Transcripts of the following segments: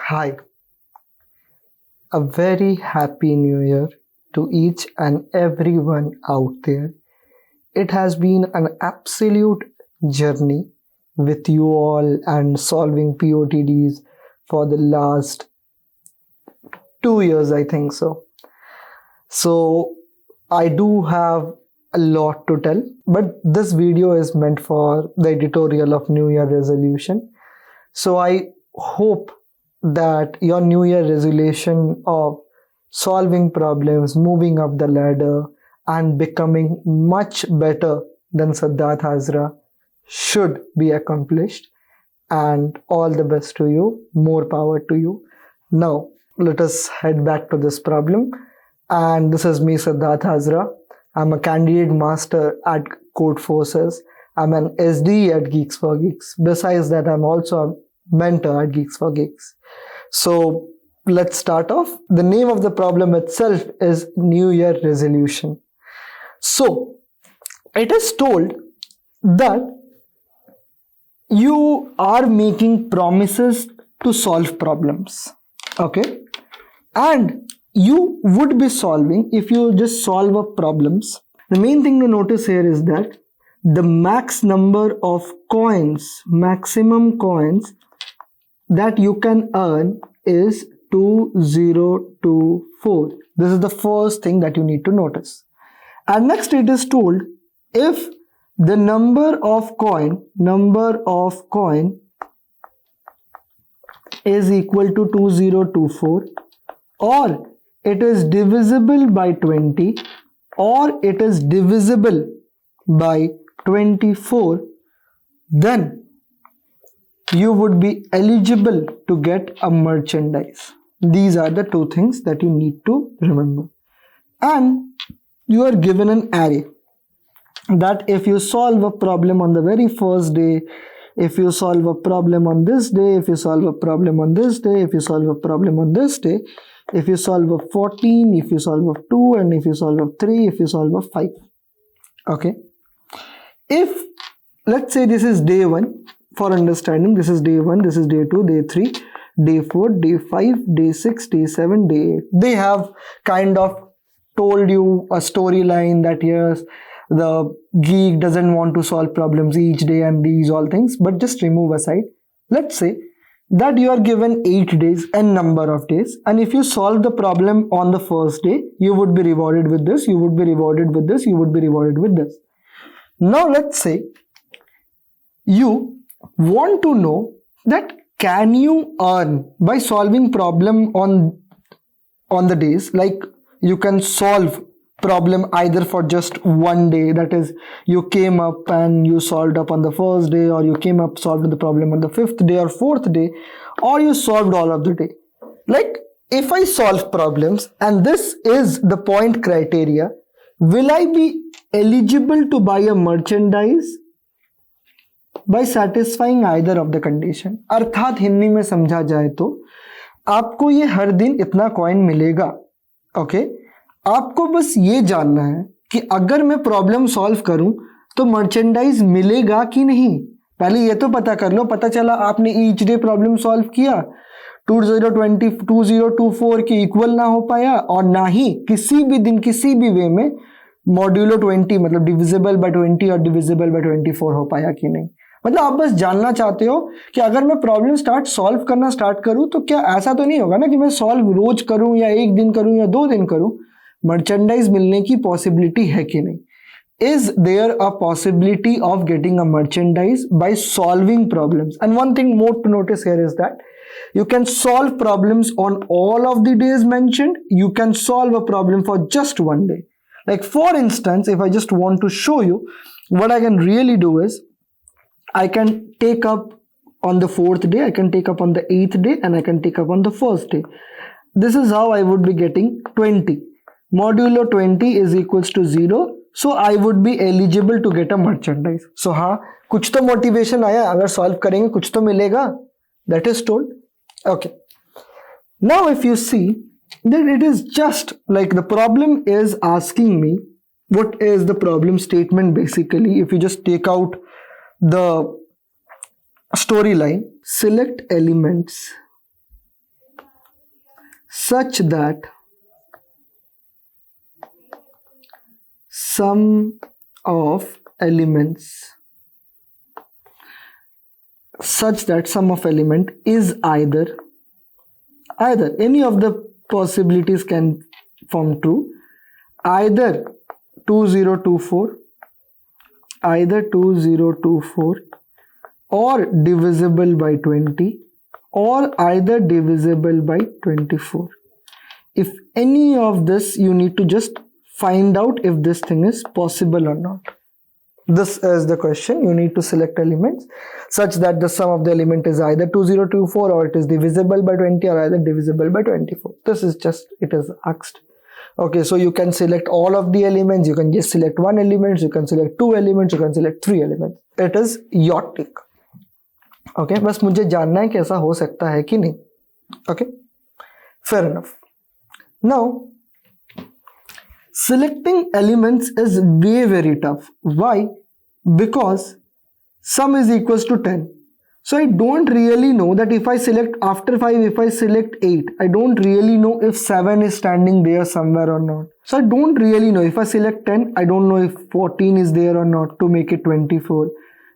Hi, a very happy new year to each and everyone out there. It has been an absolute journey with you all and solving POTDs for the last 2 years, I think so. So, I do have a lot to tell, but this video is meant for the editorial of New Year resolution. So, I hope that your New Year resolution of solving problems, moving up the ladder, and becoming much better than Siddharth Hazra should be accomplished. And all the best to you. More power to you. Now, let us head back to this problem. And this is me, Siddharth Hazra. I'm a candidate master at Code Forces. I'm an SD at GeeksforGeeks. Besides that, I'm also a mentor at GeeksforGeeks. So let's start off. The name of the problem itself is New Year resolution. So it is told that you are making promises to solve problems. Okay. And you would be solving, if you just solve up problems, the main thing to notice here is that the max number of coins, maximum coins that you can earn is 2024. This is the first thing that you need to notice. And next it is told, if the number of coin is equal to 2024, or it is divisible by 20, or it is divisible by 24, then you would be eligible to get a merchandise. These are the two things that you need to remember. And you are given an array that if you solve a problem on the very first day, if you solve a problem on this day, if you solve a problem on this day, if you solve a problem on this day, if you solve a 14, if you solve a 2, and if you solve a 3, if you solve a 5. Okay. If, let's say this is day 1, for understanding, this is day 1, this is day 2, day 3, day 4, day 5, day 6, day 7, day 8. They have kind of told you a storyline that yes, the geek doesn't want to solve problems each day and these all things, but just remove aside. Let's say that you are given 8 days, n number of days, and if you solve the problem on the first day, you would be rewarded with this, you would be rewarded with this, you would be rewarded with this. Now let's say you want to know that can you earn by solving problem on the days, like you can solve problem either for just one day, that is you came up and you solved up on the first day, or you came up solved the problem on the 5th day or 4th day, or you solved all of the day. Like if I solve problems and this is the point criteria, will I be eligible to buy a merchandise by satisfying either of the condition? अर्थात हिंदी में समझा जाए तो आपको ये हर दिन इतना coin मिलेगा. ओके, आपको बस ये जानना है कि अगर मैं प्रॉब्लम सॉल्व करूं तो मर्चेंडाइज मिलेगा कि नहीं. पहले ये तो पता कर लो. पता चला आपने ईच डे प्रॉब्लम सॉल्व किया, 2024 के इक्वल ना हो पाया, और ना ही किसी भी दिन किसी भी वे में मॉड्यूलो 20 मतलब डिविजिबल बाय 20 और डिविजिबल बाय 24 हो पाया कि नहीं. मतलब आप बस जानना चाहते हो कि अगर मैं प्रॉब्लम सॉल्व करना स्टार्ट करूं तो क्या ऐसा तो नहीं होगा ना कि मैं सॉल्व रोज करूं या एक दिन करूं या 2 दिन करूं. मर्चेंडाइज मिलने की पॉसिबिलिटी है कि नहीं. Is there a possibility of getting a merchandise by solving problems? And one thing more to notice here is that you can solve problems on all of the days mentioned. You can solve a problem for just one day. Like for instance, if I just want to show you, what I can really do is I can take up on the 4th day, I can take up on the 8th day, and I can take up on the 1st day. This is how I would be getting 20. Modulo 20 is equals to 0. So I would be eligible to get a merchandise. So हाँ, कुछ तो motivation आया, अगर solve करेंगे कुछ तो मिलेगा. That is told. Okay. Now if you see that it is just like the problem is asking me what is the problem statement basically. If you just take out the storyline, select elements such that sum of elements is either any of the possibilities can form true, either 2024 or divisible by 20 or either divisible by 24. If any of this, you need to just find out if this thing is possible or not. This is the question. You need to select elements such that the sum of the element is either 2024 or it is divisible by 20 or either divisible by 24. This is just, it is asked. Okay, so you can select all of the elements, you can just select one element, you can select two elements, you can select three elements. It is your take. Okay, बस मुझे जानना है कि ऐसा हो सकता है कि नहीं. Okay, fair enough. Now, selecting elements is very tough. Why? Because sum is equals to 10. So I don't really know that if I select after 5, if I select 8, I don't really know if 7 is standing there somewhere or not. So I don't really know. If I select 10, I don't know if 14 is there or not to make it 24.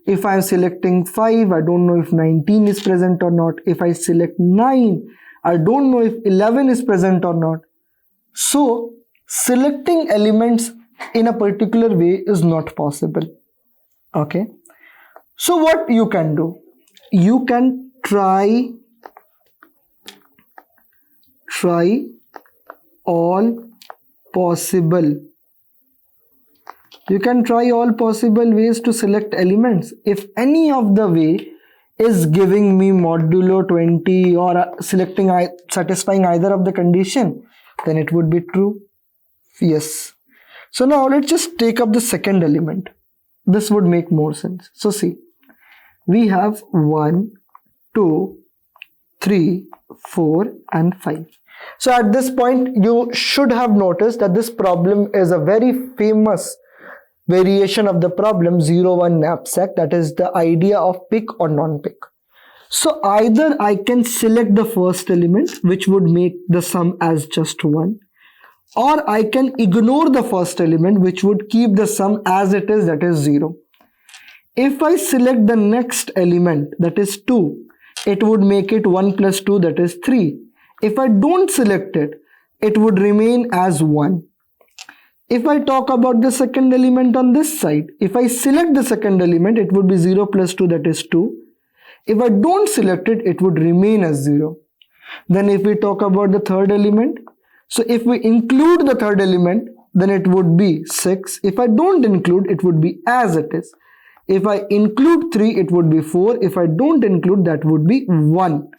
If I am selecting 5, I don't know if 19 is present or not. If I select 9, I don't know if 11 is present or not. So selecting elements in a particular way is not possible. Okay. So what you can do? You can try all possible. You can try all possible ways to select elements. If any of the way is giving me modulo 20 or satisfying either of the condition, then it would be true. Yes. So now let's just take up the second element. This would make more sense. So see, we have 1, 2, 3, 4 and 5. So at this point you should have noticed that this problem is a very famous variation of the problem 0-1 knapsack, that is the idea of pick or non-pick. So either I can select the first element, which would make the sum as just 1, or I can ignore the first element, which would keep the sum as it is, that is 0. If I select the next element, that is 2, it would make it 1 plus 2, that is 3. If I don't select it, it would remain as 1. If I talk about the second element on this side, if I select the second element, it would be 0 plus 2, that is 2. If I don't select it, it would remain as 0. Then if we talk about the third element, so if we include the third element, then it would be 6. If I don't include, it would be as it is. If I include 3, it would be 4. If I don't include, that would be 1.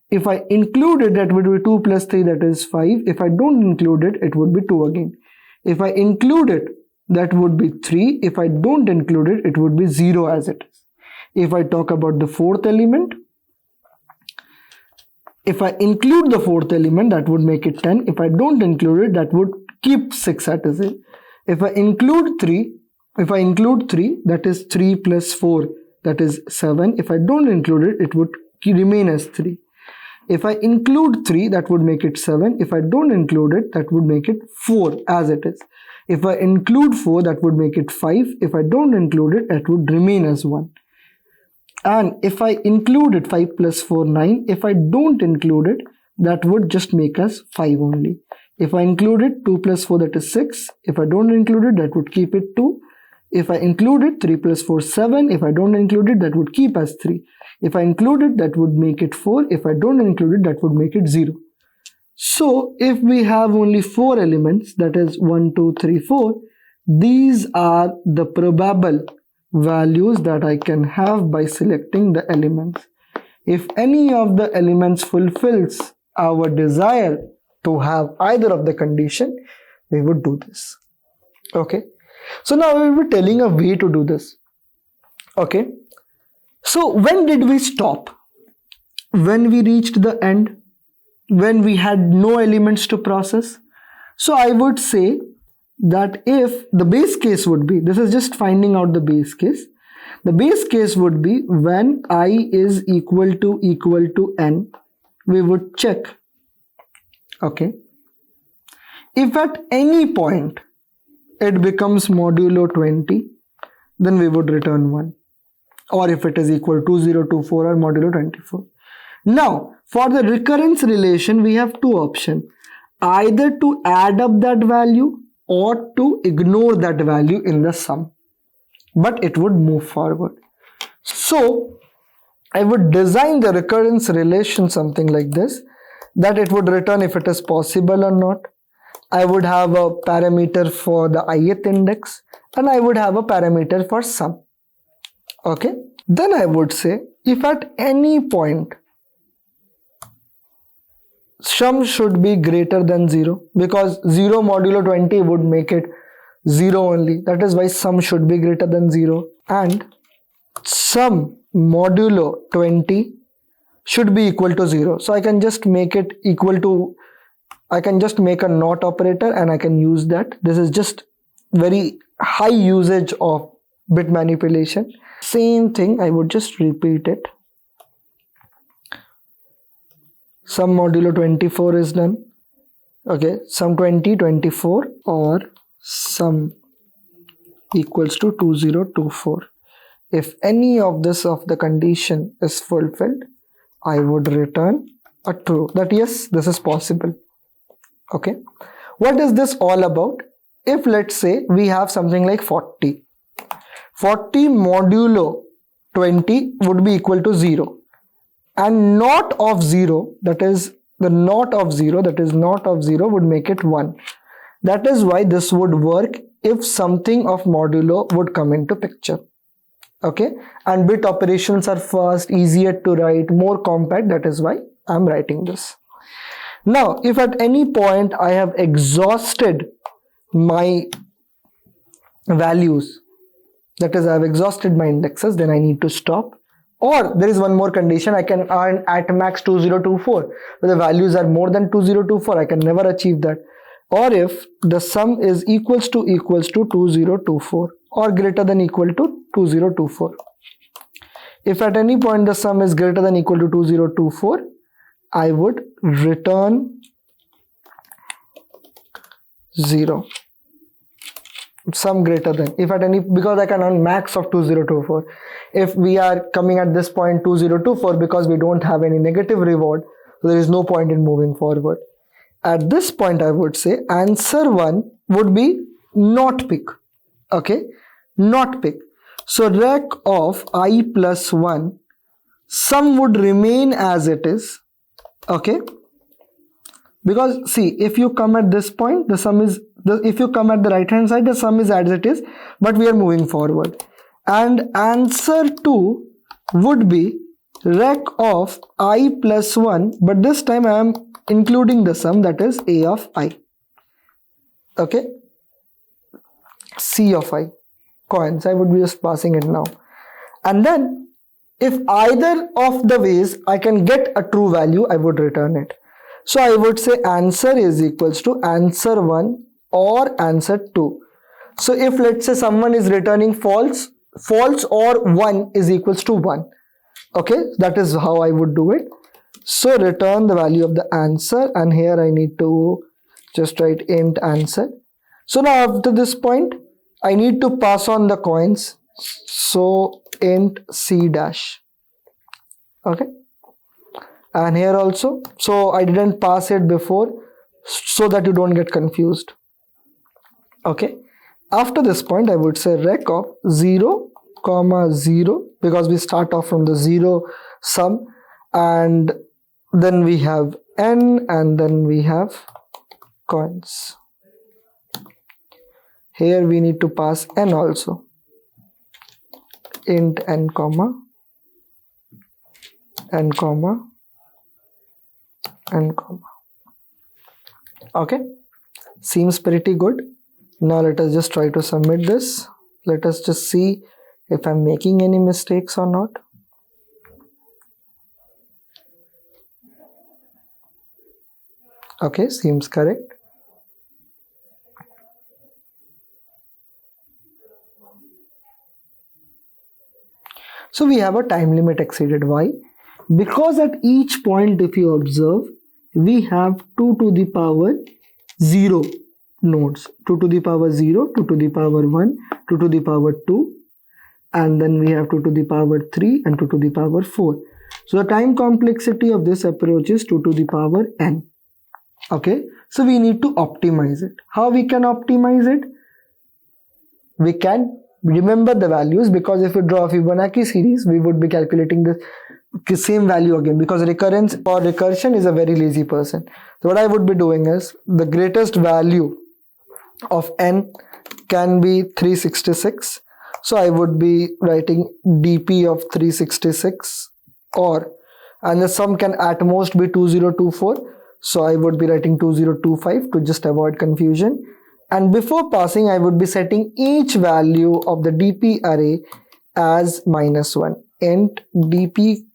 If I include it, that would be 2 plus 3, that is 5. If I don't include it, it would be 2 again. If I include it, that would be 3. If I don't include it, it would be 0 as it is. If I talk about the fourth element, if I include the fourth element, that would make it 10. If I don't include it, that would keep 6 as it is. If I include 3, that is 3 plus 4, that is 7. If I don't include it, it would remain as 3. If I include 3, that would make it 7. If I don't include it, that would make it 4 as it is. If I include 4, that would make it 5. If I don't include it, it would remain as 1. And if I include it, 5 plus 4, 9. If I don't include it, that would just make us 5 only. If I include it, 2 plus 4, that is 6. If I don't include it, that would keep it 2. If I include it, 3 plus 4, 7. If I don't include it, that would keep as 3. If I include it, that would make it 4. If I don't include it, that would make it 0. So if we have only 4 elements, that is 1, 2, 3, 4, these are the probable values that I can have by selecting the elements. If any of the elements fulfills our desire to have either of the condition, we would do this. Okay. So now we will be telling a way to do this. Okay. So when did we stop? When we reached the end? When we had no elements to process? So I would say that if the base case would be, this is just finding out the base case. The base case would be when I is equal to n, we would check Okay. If at any point it becomes modulo 20, then we would return 1. Or if it is equal to 2024 or modulo 24. Now, for the recurrence relation, we have two options. Either to add up that value or to ignore that value in the sum. But it would move forward. So, I would design the recurrence relation something like this, that it would return if it is possible or not. I would have a parameter for the ith index and I would have a parameter for sum. Okay. Then I would say if at any point sum should be greater than 0, because 0 modulo 20 would make it 0 only. That is why sum should be greater than 0, and sum modulo 20 should be equal to 0. So I can just make it equal to, I can just make a not operator and I can use that. This is just very high usage of bit manipulation. Same thing, I would just repeat it. Sum modulo 24 is done. Okay, sum 20, 24, or sum equals to 2024. If any of this of the condition is fulfilled, I would return a true, that yes, this is possible. Okay, what is this all about? If let's say we have something like 40 modulo 20 would be equal to 0, and not of 0, that is the not of 0, that is not of 0 would make it 1. That is why this would work if something of modulo would come into picture. Okay, and bit operations are fast, easier to write, more compact. That is why I am writing this. Now, if at any point I have exhausted my values, that is I have exhausted my indexes, then I need to stop. Or there is one more condition, I can earn at max 2024. But the values are more than 2024, I can never achieve that. Or if the sum is equals to 2024 or greater than equal to 2024. If at any point the sum is greater than equal to 2024, I would return 0. Sum greater than, if at any, because I can earn max of 2024. If we are coming at this point 2024, because we don't have any negative reward, so there is no point in moving forward. At this point I would say answer 1 would be not pick. Okay, not pick. So rec of I plus 1, sum would remain as it is. Okay, because see, if you come at this point, the sum is, if you come at the right hand side, the sum is as it is, but we are moving forward. And answer 2 would be rec of I plus 1, but this time I am including the sum, that is a of I. Okay, c of I, coins, I would be just passing it now. And then if either of the ways I can get a true value, I would return it. So I would say answer is equals to answer 1 or answer 2. So if let's say someone is returning false or 1 is equals to 1. Okay, that is how I would do it. So return the value of the answer, and here I need to just write int answer. So now after this point, I need to pass on the coins. So int c dash. Okay. And here also, so I didn't pass it before so that you don't get confused. Okay, after this point I would say rec of 0, 0, because we start off from the 0 sum, and then we have n, and then we have coins. Here we need to pass n also, int n comma n comma n comma. Okay, seems pretty good. Now let us just try to submit this. Let us just see if I'm making any mistakes or not. Okay, seems correct. So we have a time limit exceeded. Why? Because at each point, if you observe, we have 2 to the power 0 nodes. 2 to the power 0, 2 to the power 1, 2 to the power 2, and then we have 2 to the power 3 and 2 to the power 4. So the time complexity of this approach is 2 to the power n. Okay, so we need to optimize it. How we can optimize it? We can remember the values, because if we draw a Fibonacci series, we would be calculating the same value again, because recurrence or recursion is a very lazy person. So what I would be doing is, the greatest value of n can be 366. So I would be writing dp of 366, and the sum can at most be 2024. So I would be writing 2025 to just avoid confusion. And before passing, I would be setting each value of the dp array as -1. Int dp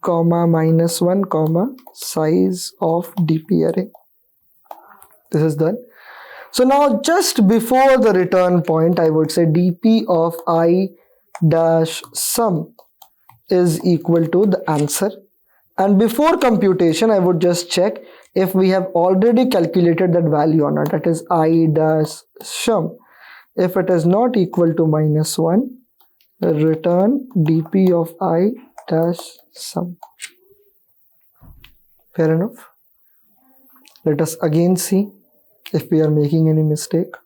comma -1 comma size of dp array. This is done. So now just before the return point, I would say dp of I dash sum is equal to the answer. And before computation, I would just check if we have already calculated that value or not. That is I dash sum. If it is not equal to -1, return dp of I dash sum. Fair enough. Let us again see if we are making any mistake.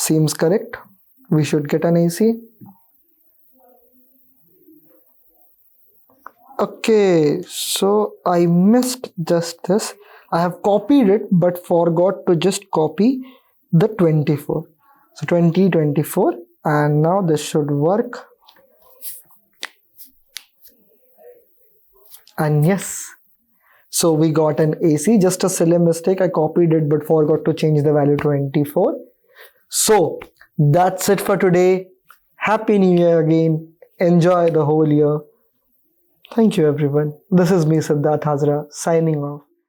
Seems correct. We should get an AC. Okay, so I missed just this. I have copied it but forgot to just copy the 24. So 2024, and now this should work. And yes, so we got an AC. Just a silly mistake. I copied it but forgot to change the value to 24. So that's it for today. Happy New Year again. Enjoy the whole year. Thank you everyone. This is me, Siddharth Hazra, signing off.